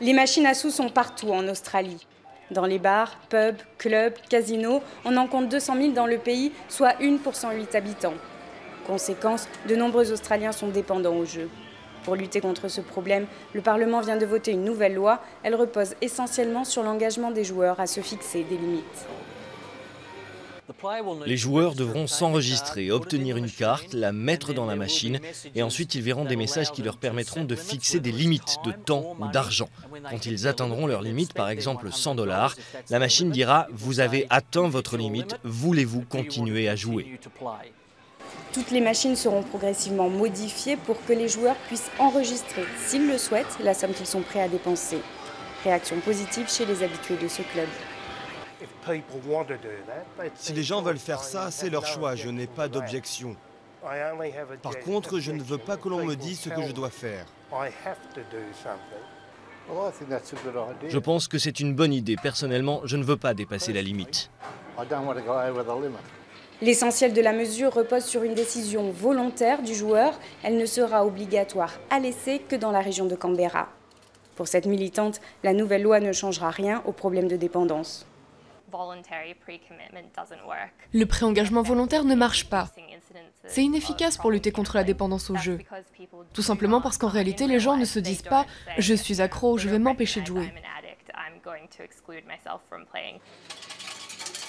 Les machines à sous sont partout en Australie. Dans les bars, pubs, clubs, casinos, on en compte 200 000 dans le pays, soit 1 pour 108 habitants. Conséquence, de nombreux Australiens sont dépendants au jeu. Pour lutter contre ce problème, le Parlement vient de voter une nouvelle loi. Elle repose essentiellement sur l'engagement des joueurs à se fixer des limites. Les joueurs devront s'enregistrer, obtenir une carte, la mettre dans la machine et ensuite ils verront des messages qui leur permettront de fixer des limites de temps ou d'argent. Quand ils atteindront leur limite, par exemple 100 $, la machine dira « Vous avez atteint votre limite, voulez-vous continuer à jouer ?» Toutes les machines seront progressivement modifiées pour que les joueurs puissent enregistrer, s'ils le souhaitent, la somme qu'ils sont prêts à dépenser. Réaction positive chez les habitués de ce club. Si les gens veulent faire ça, c'est leur choix, je n'ai pas d'objection. Par contre, je ne veux pas que l'on me dise ce que je dois faire. Je pense que c'est une bonne idée. Personnellement, je ne veux pas dépasser la limite. L'essentiel de la mesure repose sur une décision volontaire du joueur. Elle ne sera obligatoire à l'essai que dans la région de Canberra. Pour cette militante, la nouvelle loi ne changera rien au problème de dépendance. Le pré-engagement volontaire ne marche pas. C'est inefficace pour lutter contre la dépendance au jeu. Tout simplement parce qu'en réalité, les gens ne se disent pas « je suis accro, je vais m'empêcher de jouer ».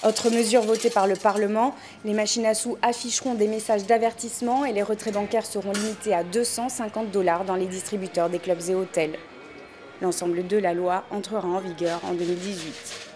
Autre mesure votée par le Parlement, les machines à sous afficheront des messages d'avertissement et les retraits bancaires seront limités à 250 $ dans les distributeurs des clubs et hôtels. L'ensemble de la loi entrera en vigueur en 2018.